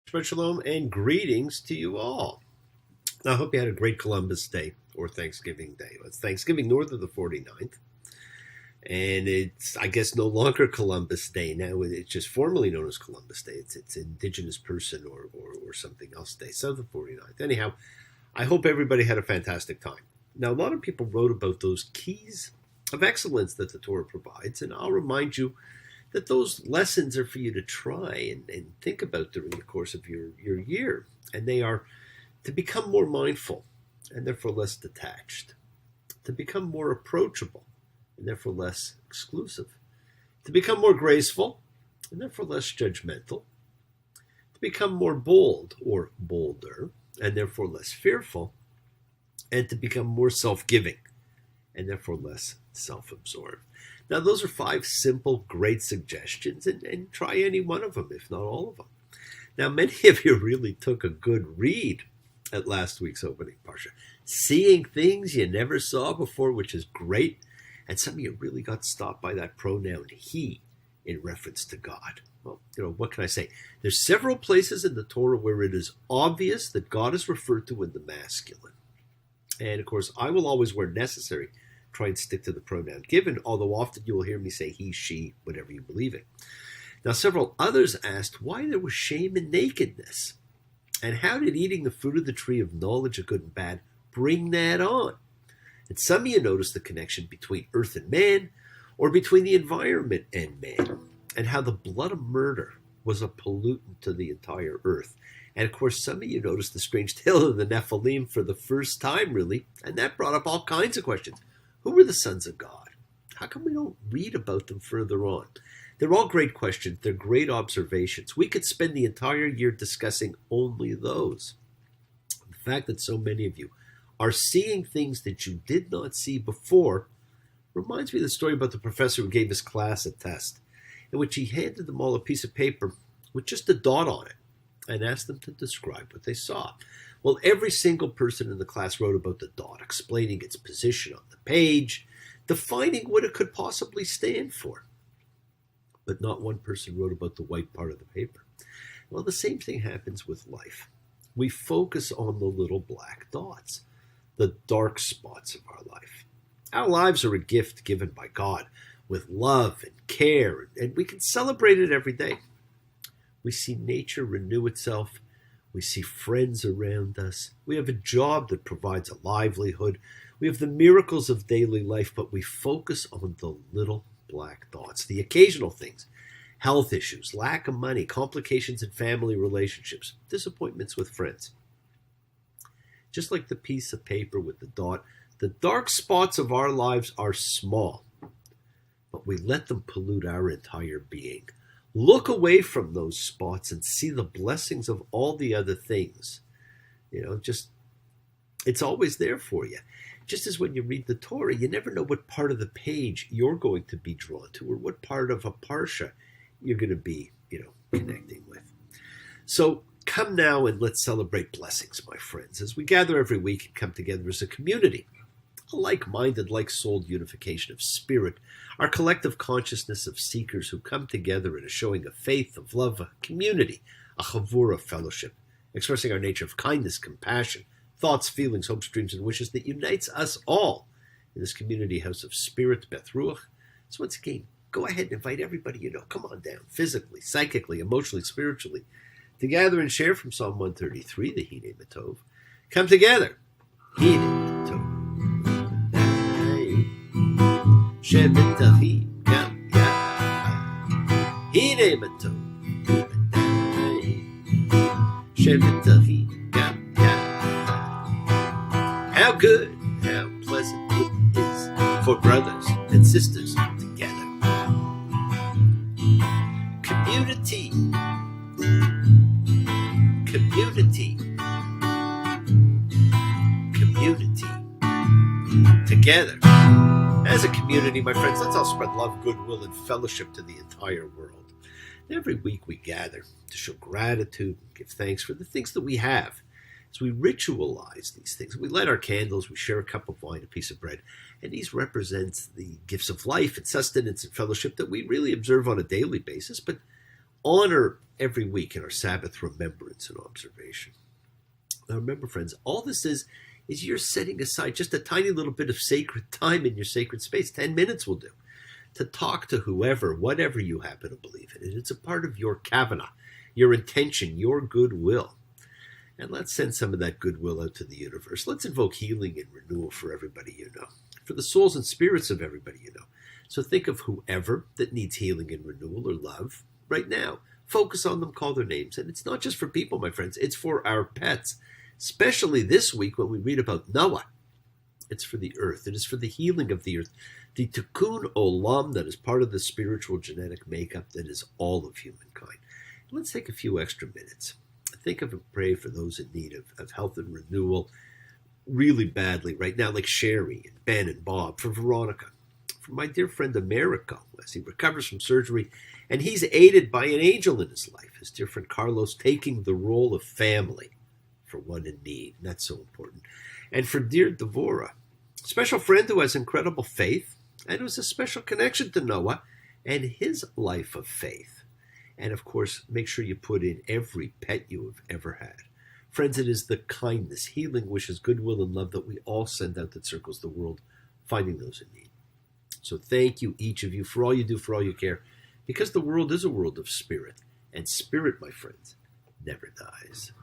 Shabbat Shalom and greetings to you all. I hope you had a great Columbus Day or Thanksgiving Day. It's Thanksgiving north of the 49th. And it's, I guess, no longer Columbus Day. Now it's just formally known as Columbus Day. It's Indigenous Person or something else Day. So the 49th. Anyhow, I hope everybody had a fantastic time. Now, a lot of people wrote about those keys of excellence that the Torah provides. And I'll remind you that those lessons are for you to try and think about during the course of your year. And they are to become more mindful and therefore less detached, to become more approachable and therefore less exclusive, to become more graceful and therefore less judgmental, to become more bold or bolder and therefore less fearful, and to become more self-giving and therefore less self-absorbed. Now, those are 5 simple, great suggestions, and try any one of them, if not all of them. Now, many of you really took a good read at last week's opening parsha, seeing things you never saw before, which is great. And some of you really got stopped by that pronoun he in reference to God. Well, what can I say? There's several places in the Torah where it is obvious that God is referred to in the masculine. And, of course, I will always, where necessary, try and stick to the pronoun given, although often you will hear me say he, she, whatever you believe in. Now, several others asked why there was shame in nakedness, and how did eating the fruit of the tree of knowledge of good and bad bring that on? And some of you noticed the connection between earth and man, or between the environment and man, and how the blood of murder was a pollutant to the entire earth. And, of course, some of you noticed the strange tale of the Nephilim for the first time, really, and that brought up all kinds of questions. Who were the sons of God? How come we don't read about them further on? They're all great questions. They're great observations. We could spend the entire year discussing only those. The fact that so many of you are seeing things that you did not see before reminds me of the story about the professor who gave his class a test, in which he handed them all a piece of paper with just a dot on it and asked them to describe what they saw. Well, every single person in the class wrote about the dot, explaining its position on the page, defining what it could possibly stand for. But not one person wrote about the white part of the paper. Well, the same thing happens with life. We focus on the little black dots, the dark spots of our life. Our lives are a gift given by God with love and care, and we can celebrate it every day. We see nature renew itself. We see friends around us. We have a job that provides a livelihood. We have the miracles of daily life, but we focus on the little black dots, the occasional things, health issues, lack of money, complications in family relationships, disappointments with friends. Just like the piece of paper with the dot, the dark spots of our lives are small, but we let them pollute our entire being. Look away from those spots and see the blessings of all the other things. It's always there for you. Just as when you read the Torah, you never know what part of the page you're going to be drawn to or what part of a parsha you're going to be, connecting with. So come now and let's celebrate blessings, my friends, as we gather every week and come together as a community. A like-minded, like-souled unification of spirit, our collective consciousness of seekers who come together in a showing of faith, of love, a community, a chavur of fellowship, expressing our nature of kindness, compassion, thoughts, feelings, hopes, dreams, and wishes that unites us all in this community house of spirit, Beth Ruach. So once again, go ahead and invite everybody you know. Come on down, physically, psychically, emotionally, spiritually, to gather and share from Psalm 133, the Hine Matov. Come together. Hine Matov. Shevet Ahim Gam Yah. Hine Matov. Shevet Ahim Gam Yah. How good, how pleasant it is for brothers and sisters together. Community. Community. Community. Together. As a community, my friends, let's all spread love, goodwill, and fellowship to the entire world. Every week we gather to show gratitude and give thanks for the things that we have. As we ritualize these things, we light our candles, we share a cup of wine, a piece of bread, and these represent the gifts of life and sustenance and fellowship that we really observe on a daily basis, but honor every week in our Sabbath remembrance and observation. Now remember, friends, all this is you're setting aside just a tiny little bit of sacred time in your sacred space. 10 minutes will do, to talk to whoever, whatever you happen to believe in. It's a part of your kavanah, your intention, your goodwill. And let's send some of that goodwill out to the universe. Let's invoke healing and renewal for everybody you know, for the souls and spirits of everybody you know. So think of whoever that needs healing and renewal or love right now. Focus on them, call their names. And it's not just for people, my friends. It's for our pets, especially this week when we read about Noah. It's for the earth. It is for the healing of the earth, the tikkun olam that is part of the spiritual genetic makeup that is all of humankind. Let's take a few extra minutes. Think of and pray for those in need of health and renewal really badly right now, like Sherry and Ben and Bob, for Veronica, for my dear friend Americo as he recovers from surgery, and he's aided by an angel in his life, his dear friend Carlos, taking the role of family for one in need, and that's so important. And for dear Devora, special friend who has incredible faith and who's a special connection to Noah and his life of faith. And of course, make sure you put in every pet you have ever had. Friends, it is the kindness, healing wishes, goodwill, and love that we all send out that circles the world, finding those in need. So thank you, each of you, for all you do, for all you care, because the world is a world of spirit. And spirit, my friends, never dies.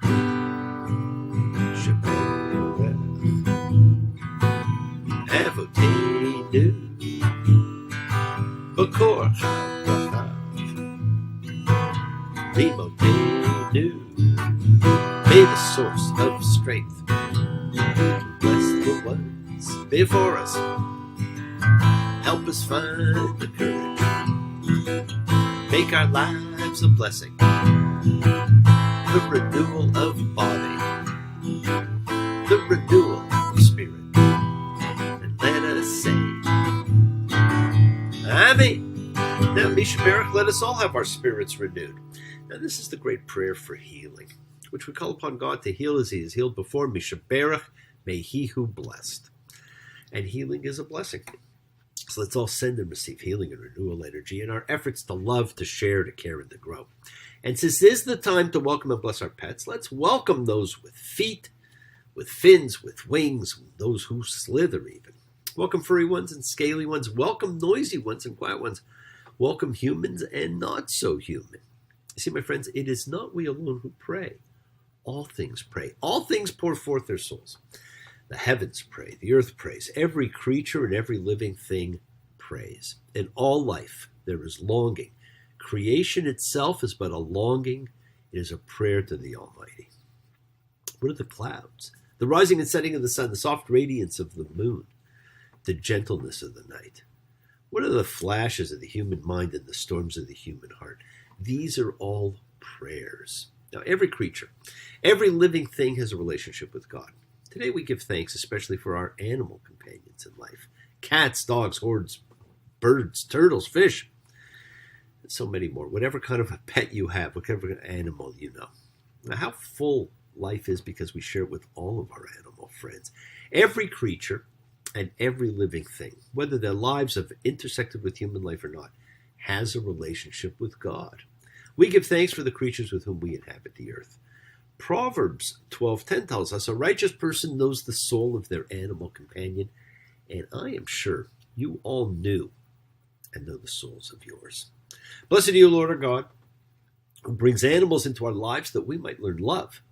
May the source of strength bless the ones before us. Help us find the courage. Make our lives a blessing. The renewal of body, the renewal of spirit. And let us say, Amen. Now, Misha Barak, let us all have our spirits renewed. Now, this is the great prayer for healing, which we call upon God to heal as he has healed before. Misha Barak, may he who blessed. And healing is a blessing. So let's all send and receive healing and renewal energy in our efforts to love, to share, to care, and to grow. And since this is the time to welcome and bless our pets, let's welcome those with feet, with fins, with wings, those who slither even. Welcome furry ones and scaly ones. Welcome noisy ones and quiet ones. Welcome humans and not so human. You see, my friends, it is not we alone who pray. All things pray. All things pour forth their souls. The heavens pray. The earth prays. Every creature and every living thing prays. In all life, there is longing. Creation itself is but a longing. It is a prayer to the Almighty. What are the clouds? The rising and setting of the sun, the soft radiance of the moon, the gentleness of the night. What are the flashes of the human mind and the storms of the human heart? These are all prayers. Now, every creature, every living thing has a relationship with God. Today we give thanks especially for our animal companions in life. Cats, dogs, horses, birds, turtles, fish, and so many more. Whatever kind of a pet you have, whatever animal you know. Now, how full life is because we share it with all of our animal friends. Every creature and every living thing, whether their lives have intersected with human life or not, has a relationship with God. We give thanks for the creatures with whom we inhabit the earth. Proverbs 12:10 tells us, a righteous person knows the soul of their animal companion, and I am sure you all knew and know the souls of yours. Blessed are you, Lord our God, who brings animals into our lives that we might learn love.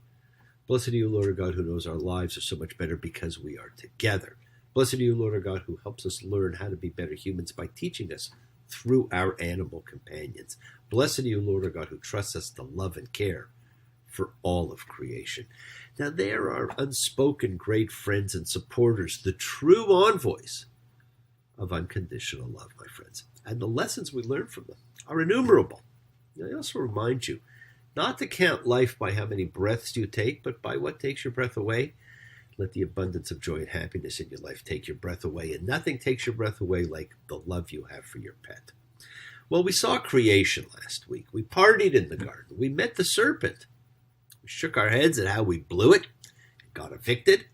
Blessed are you, Lord our God, who knows our lives are so much better because we are together. Blessed are you, Lord our God, who helps us learn how to be better humans by teaching us through our animal companions. Blessed are you, Lord our God, who trusts us to love and care for all of creation. Now, there are unspoken great friends and supporters, the true envoys of unconditional love, my friends. And the lessons we learn from them are innumerable. I also remind you not to count life by how many breaths you take, but by what takes your breath away. Let the abundance of joy and happiness in your life take your breath away, and nothing takes your breath away like the love you have for your pet. Well, we saw creation last week. We partied in the garden. We met the serpent. We shook our heads at how we blew it, got evicted,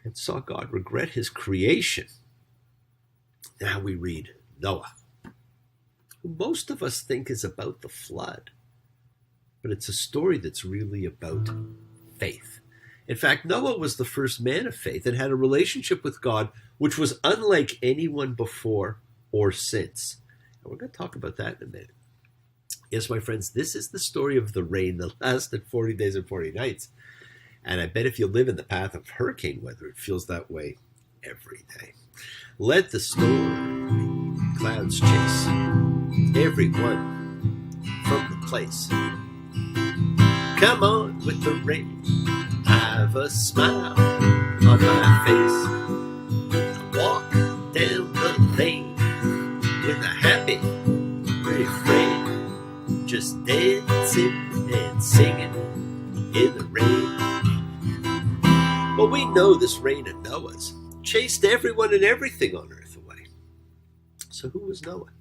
and saw God regret his creation. Now we read Noah. who most of us think is about the flood. But it's a story that's really about faith. In fact, Noah was the first man of faith and had a relationship with God which was unlike anyone before or since. And we're going to talk about that in a minute. Yes, my friends, this is the story of the rain that lasted 40 days and 40 nights. And I bet if you live in the path of hurricane weather, it feels that way every day. Let the storm clouds chase everyone from the place. Come on with the rain, have a smile on my face. I walk down the lane with a happy refrain, just dancing and singing in the rain. Well, we know this rain of Noah's chased everyone and everything on earth away. So who was Noah?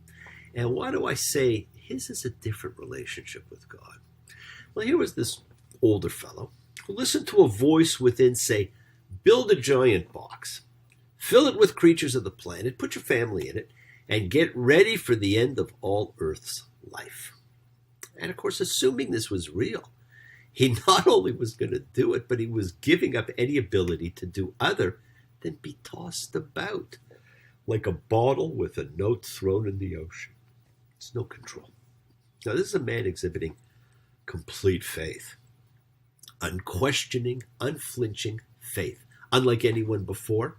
And why do I say his is a different relationship with God? Well, here was this older fellow who listened to a voice within say, build a giant box, fill it with creatures of the planet, put your family in it, and get ready for the end of all Earth's life. And of course, assuming this was real, he not only was going to do it, but he was giving up any ability to do other than be tossed about like a bottle with a note thrown in the ocean. It's no control. Now, this is a man exhibiting complete faith, unquestioning, unflinching faith, unlike anyone before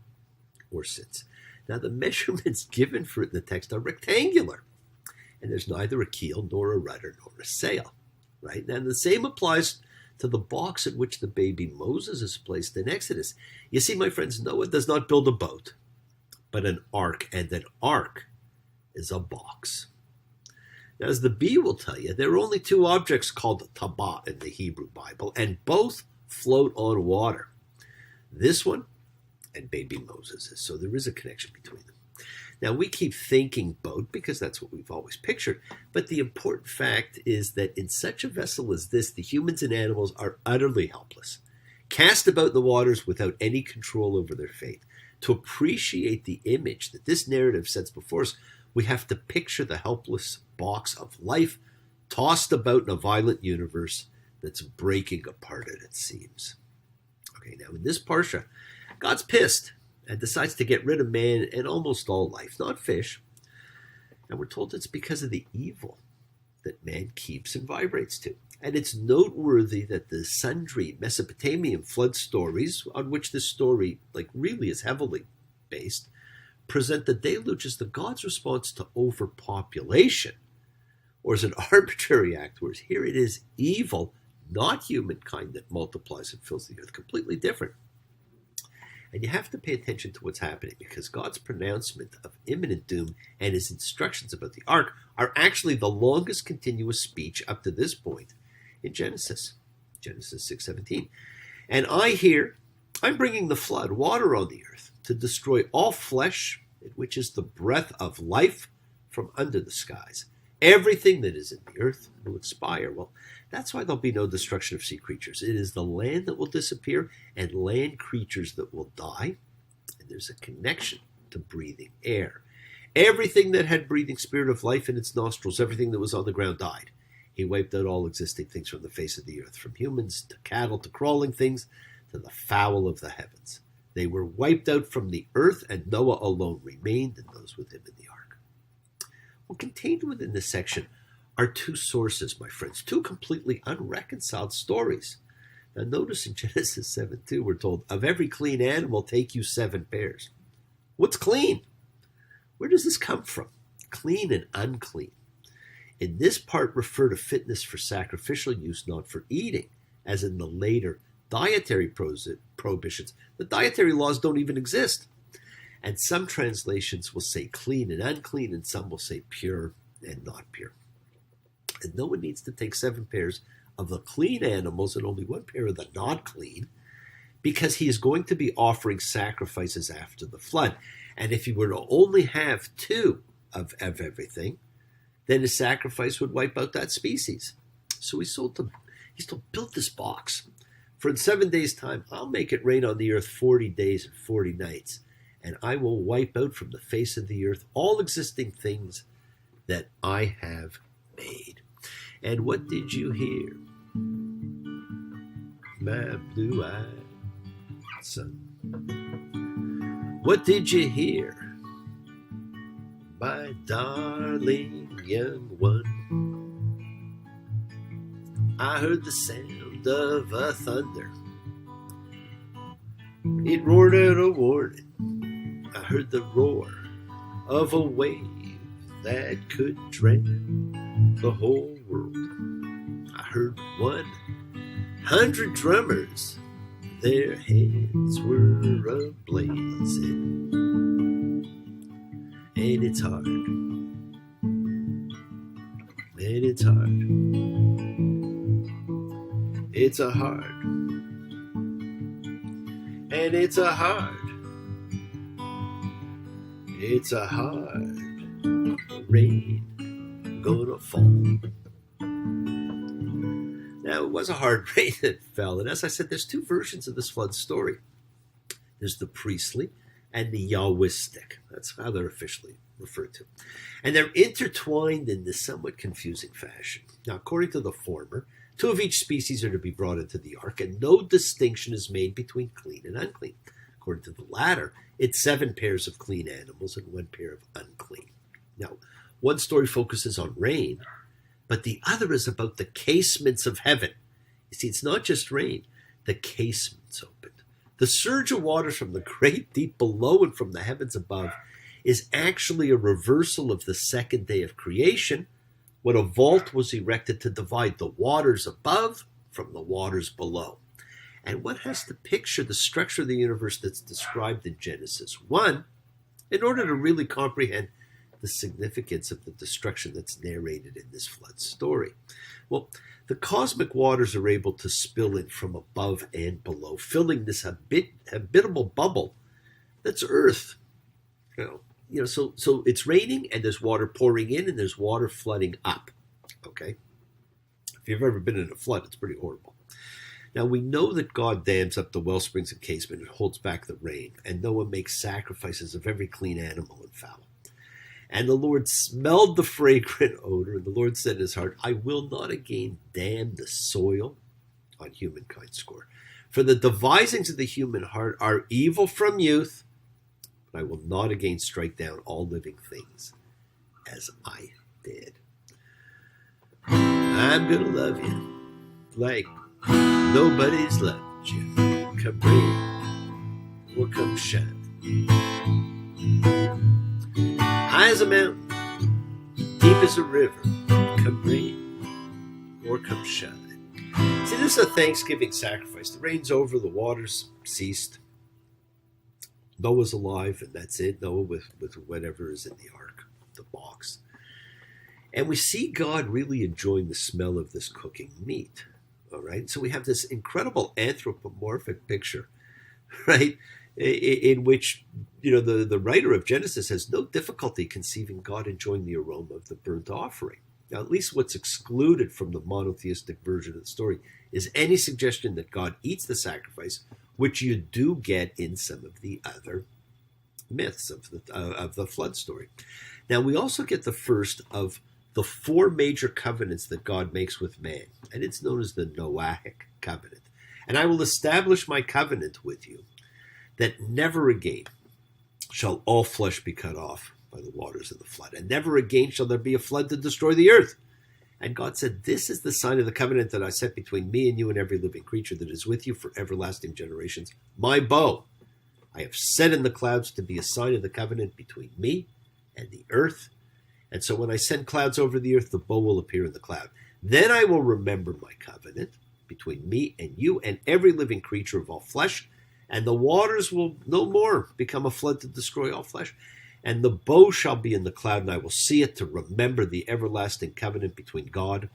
or since. Now, the measurements given for it in the text are rectangular, and there's neither a keel nor a rudder nor a sail, right? And the same applies to the box in which the baby Moses is placed in Exodus. You see, my friends, Noah does not build a boat, but an ark, and an ark is a box. Now, as the Bee will tell you, there are only two objects called tabah in the Hebrew Bible, and both float on water. This one and baby Moses. So there is a connection between them. Now, we keep thinking boat because that's what we've always pictured, but the important fact is that in such a vessel as this, the humans and animals are utterly helpless, cast about the waters without any control over their fate. To appreciate the image that this narrative sets before us, we have to picture the helpless box of life tossed about in a violent universe that's breaking apart at its seams. Okay, now in this parsha, God's pissed and decides to get rid of man and almost all life, not fish. And we're told it's because of the evil that man keeps and vibrates to. And it's noteworthy that the sundry Mesopotamian flood stories, on which this story really is heavily based, present the deluge as the God's response to overpopulation, or as an arbitrary act, whereas here it is evil, not humankind, that multiplies and fills the earth. Completely different. And you have to pay attention to what's happening, because God's pronouncement of imminent doom and his instructions about the ark are actually the longest continuous speech up to this point in Genesis 6:17. And I'm bringing the flood, water on the earth, to destroy all flesh, which is the breath of life from under the skies. Everything that is in the earth will expire. Well, that's why there'll be no destruction of sea creatures. It is the land that will disappear and land creatures that will die. And there's a connection to breathing air. Everything that had breathing spirit of life in its nostrils, everything that was on the ground died. He wiped out all existing things from the face of the earth, from humans to cattle to crawling things to the fowl of the heavens. They were wiped out from the earth, and Noah alone remained, and those with him in the ark. Well, contained within this section are two sources, my friends, two completely unreconciled stories. Now, notice in Genesis 7:2, we're told, of every clean animal, take you 7 pairs. What's clean? Where does this come from? Clean and unclean. In this part, refer to fitness for sacrificial use, not for eating, as in the later dietary prohibitions. The dietary laws don't even exist. And some translations will say clean and unclean, and some will say pure and not pure. And no one needs to take 7 pairs of the clean animals and only 1 pair of the not clean, because he is going to be offering sacrifices after the flood. And if he were to only have 2 of everything, then his sacrifice would wipe out that species. So he's told, build this box. For in 7 days' time, I'll make it rain on the earth 40 days and 40 nights, and I will wipe out from the face of the earth all existing things that I have made. And what did you hear, my blue-eyed son? What did you hear, my darling young one? I heard the sound of a thunder. It roared out a warning. I heard the roar of a wave that could drown the whole world. I heard 100 drummers, their heads were a-blazing. And it's hard. And it's hard. It's a hard. And it's a hard. It's a hard rain gonna fall. Now, it was a hard rain that fell. And as I said, there's two versions of this flood story. There's the priestly and the Yahwistic. That's how they're officially referred to. And they're intertwined in this somewhat confusing fashion. Now, according to the former, 2 of each species are to be brought into the ark, and no distinction is made between clean and unclean. According to the latter, it's 7 pairs of clean animals and 1 pair of unclean. Now, one story focuses on rain, but the other is about the casements of heaven. You see, it's not just rain. The casements opened. The surge of waters from the great deep below and from the heavens above is actually a reversal of the second day of creation, when a vault was erected to divide the waters above from the waters below. And one has to picture the structure of the universe that's described in Genesis 1 in order to really comprehend the significance of the destruction that's narrated in this flood story. Well, the cosmic waters are able to spill in from above and below, filling this habitable bubble that's Earth. So it's raining and there's water pouring in and there's water flooding up. Okay? If you've ever been in a flood, it's pretty horrible. Now, we know that God dams up the well springs and casement and holds back the rain, and Noah makes sacrifices of every clean animal and fowl. And the Lord smelled the fragrant odor, and the Lord said in his heart, I will not again dam the soil on humankind's score. For the devisings of the human heart are evil from youth, but I will not again strike down all living things as I did. I'm going to love you like nobody's loved you. Come rain or come shine. High as a mountain, deep as a river, come rain or come shine. See, this is a Thanksgiving sacrifice. The rain's over, the waters ceased. Noah's alive, and that's it. Noah with whatever is in the ark, the box. And we see God really enjoying the smell of this cooking meat. All right? So we have this incredible anthropomorphic picture, right? In which, the writer of Genesis has no difficulty conceiving God enjoying the aroma of the burnt offering. Now, at least what's excluded from the monotheistic version of the story is any suggestion that God eats the sacrifice, which you do get in some of the other myths of the flood story. Now, we also get the first of the 4 major covenants that God makes with man, and it's known as the Noahic covenant. And I will establish my covenant with you, that never again shall all flesh be cut off by the waters of the flood, and never again shall there be a flood to destroy the earth. And God said, this is the sign of the covenant that I set between me and you and every living creature that is with you for everlasting generations. My bow I have set in the clouds to be a sign of the covenant between me and the earth. And so when I send clouds over the earth, the bow will appear in the cloud. Then I will remember my covenant between me and you and every living creature of all flesh, and the waters will no more become a flood to destroy all flesh. And the bow shall be in the cloud, and I will see it to remember the everlasting covenant between God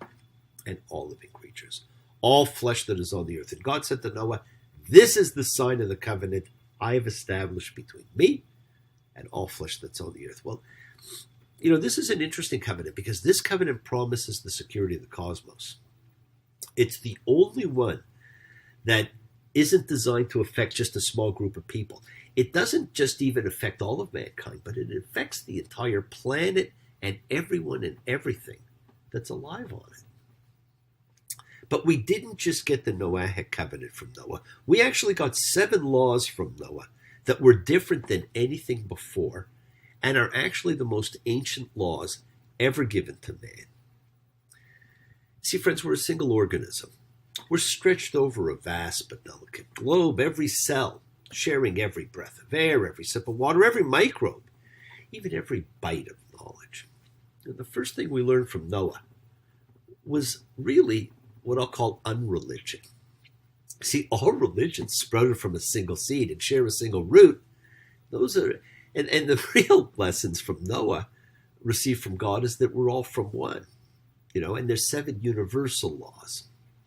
and all living creatures, all flesh that is on the earth. And God said to Noah, this is the sign of the covenant I have established between me and all flesh that's on the earth. Well, this is an interesting covenant because this covenant promises the security of the cosmos. It's the only one that isn't designed to affect just a small group of people. It doesn't just even affect all of mankind, but it affects the entire planet and everyone and everything that's alive on it. But we didn't just get the Noahic covenant from Noah. We actually got 7 laws from Noah that were different than anything before and are actually the most ancient laws ever given to man. See, friends, we're a single organism. We're stretched over a vast but delicate globe, every cell sharing every breath of air, every sip of water, every microbe, even every bite of knowledge. And the first thing we learned from Noah was really what I'll call unreligion. See, all religions sprouted from a single seed and share a single root. Those are, and the real lessons from Noah received from God is that we're all from one, and there's 7 universal laws.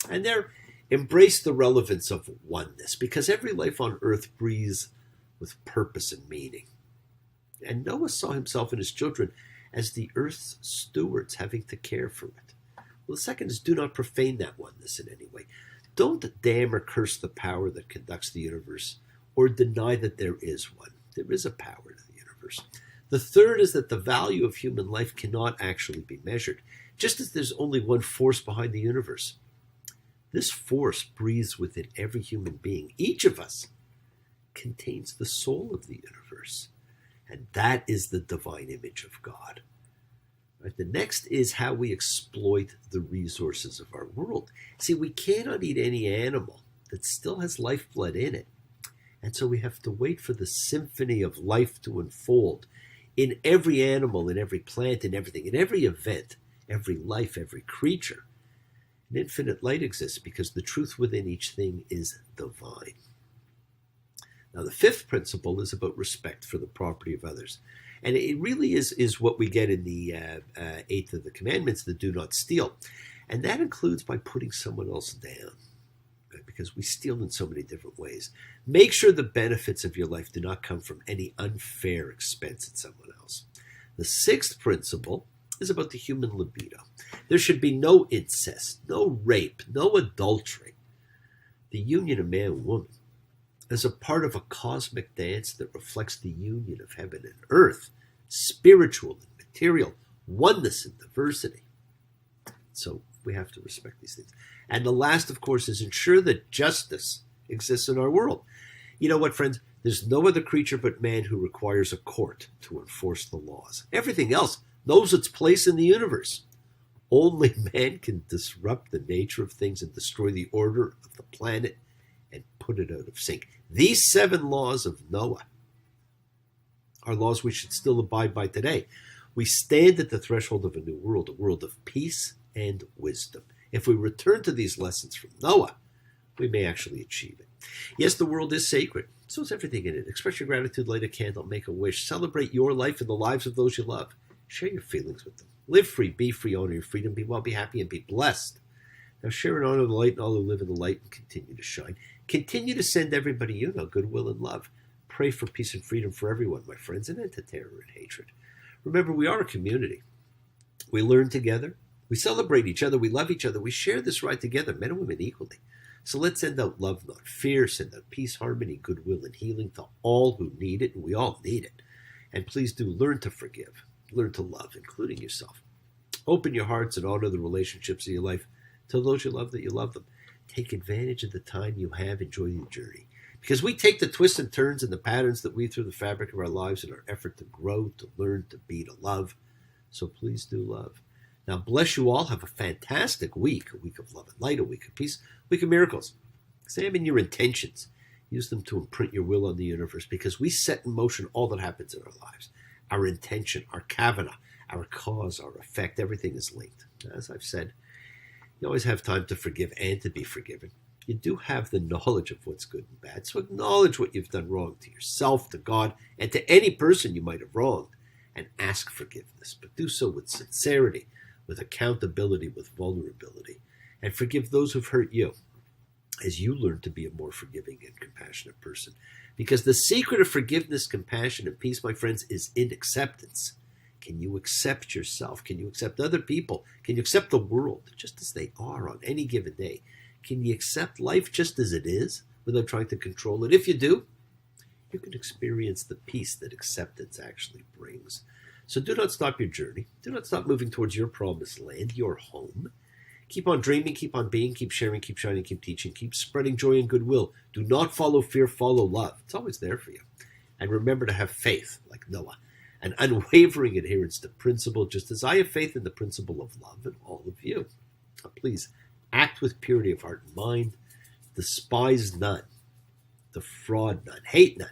And they're embrace the relevance of oneness, because every life on earth breathes with purpose and meaning. And Noah saw himself and his children as the earth's stewards, having to care for it. Well, the second is, do not profane that oneness in any way. Don't damn or curse the power that conducts the universe, or deny that there is one. There is a power to the universe. The third is that the value of human life cannot actually be measured, just as there's only one force behind the universe. This force breathes within every human being. Each of us contains the soul of the universe, and that is the divine image of God. Right? The next is how we exploit the resources of our world. See, we cannot eat any animal that still has lifeblood in it, and so we have to wait for the symphony of life to unfold in every animal, in every plant, in everything, in every event, every life, every creature. An infinite light exists because the truth within each thing is divine. Now, the 5th principle is about respect for the property of others. And it really is what we get in the 8th of the commandments, the do not steal. And that includes by putting someone else down, right? Because we steal in so many different ways. Make sure the benefits of your life do not come from any unfair expense at someone else. The 6th principle is about the human libido. There should be no incest, no rape, no adultery. The union of man and woman is a part of a cosmic dance that reflects the union of heaven and earth, spiritual and material, oneness and diversity. So we have to respect these things. And the last, of course, is ensure that justice exists in our world. You know what, friends? There's no other creature but man who requires a court to enforce the laws. Everything else knows its place in the universe. Only man can disrupt the nature of things and destroy the order of the planet and put it out of sync. These 7 laws of Noah are laws we should still abide by today. We stand at the threshold of a new world, a world of peace and wisdom. If we return to these lessons from Noah, we may actually achieve it. Yes, the world is sacred. So is everything in it. Express your gratitude, light a candle, make a wish. Celebrate your life and the lives of those you love. Share your feelings with them. Live free, be free, honor your freedom, be well, be happy, and be blessed. Now share and honor the light and all who live in the light and continue to shine. Continue to send everybody you know goodwill and love. Pray for peace and freedom for everyone, my friends, and end to terror and hatred. Remember, we are a community. We learn together. We celebrate each other. We love each other. We share this ride together, men and women equally. So let's send out love, not fear. Send out peace, harmony, goodwill, and healing to all who need it, and we all need it. And please do learn to forgive. Learn to love, including yourself. Open your hearts and honor the relationships of your life. Tell those you love that you love them. Take advantage of the time you have. Enjoy your journey. Because we take the twists and turns and the patterns that weave through the fabric of our lives in our effort to grow, to learn, to be, to love. So please do love. Now bless you all. Have a fantastic week. A week of love and light, a week of peace, a week of miracles. Examine your intentions. Use them to imprint your will on the universe, because we set in motion all that happens in our lives. Our intention, our kavana, our cause, our effect, everything is linked. As I've said, you always have time to forgive and to be forgiven. You do have the knowledge of what's good and bad, so acknowledge what you've done wrong to yourself, to God, and to any person you might have wronged, and ask forgiveness. But do so with sincerity, with accountability, with vulnerability, and forgive those who've hurt you as you learn to be a more forgiving and compassionate person. Because the secret of forgiveness, compassion, and peace, my friends, is in acceptance. Can you accept yourself? Can you accept other people? Can you accept the world just as they are on any given day? Can you accept life just as it is without trying to control it? If you do, you can experience the peace that acceptance actually brings. So do not stop your journey. Do not stop moving towards your promised land, your home. Keep on dreaming, keep on being, keep sharing, keep shining, keep teaching, keep spreading joy and goodwill. Do not follow fear, follow love. It's always there for you. And remember to have faith, like Noah, an unwavering adherence to principle, just as I have faith in the principle of love in all of you. Now, please act with purity of heart and mind. Despise none. Defraud none. Hate none.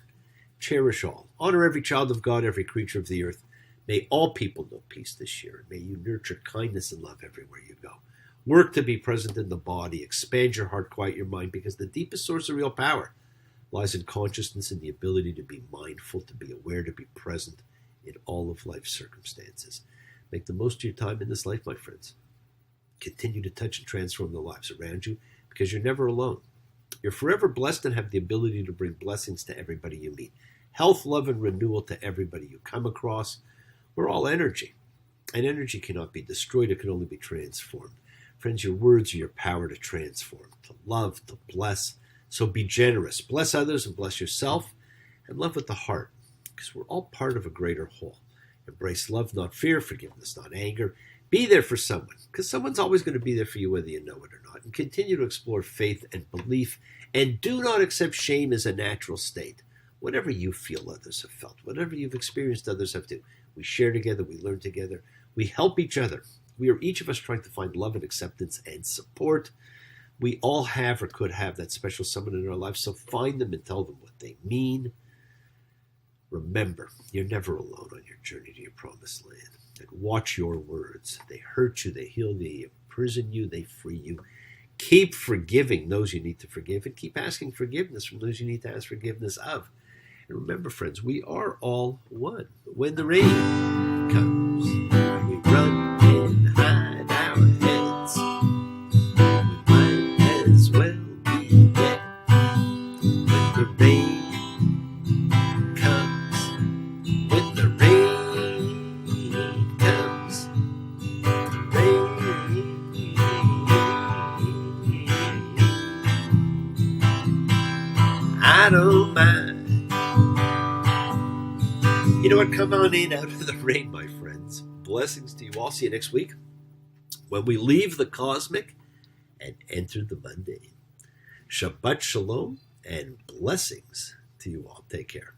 Cherish all. Honor every child of God, every creature of the earth. May all people know peace this year. May you nurture kindness and love everywhere you go. Work to be present in the body. Expand your heart, quiet your mind, because the deepest source of real power lies in consciousness and the ability to be mindful, to be aware, to be present in all of life's circumstances. Make the most of your time in this life, my friends. Continue to touch and transform the lives around you, because you're never alone. You're forever blessed and have the ability to bring blessings to everybody you meet. Health, love, and renewal to everybody you come across. We're all energy, and energy cannot be destroyed. It can only be transformed. Friends, your words are your power to transform, to love, to bless. So be generous. Bless others and bless yourself, and love with the heart, because we're all part of a greater whole. Embrace love, not fear, forgiveness, not anger. Be there for someone, because someone's always going to be there for you whether you know it or not. And continue to explore faith and belief, and do not accept shame as a natural state. Whatever you feel others have felt, whatever you've experienced others have too. We share together, we learn together, we help each other. We are each of us trying to find love and acceptance and support. We all have or could have that special someone in our lives, so find them and tell them what they mean. Remember, you're never alone on your journey to your promised land. And watch your words. They hurt you, they heal you, they imprison you, they free you. Keep forgiving those you need to forgive, and keep asking forgiveness from those you need to ask forgiveness of. And remember, friends, we are all one. When the rain comes, we run and hide our heads. We might as well be dead. When the rain comes, when the rain comes, rain. I don't mind. You know what? Come on in out of the rain, my friends. Blessings to you all. See you next week when we leave the cosmic and enter the mundane. Shabbat shalom and blessings to you all. Take care.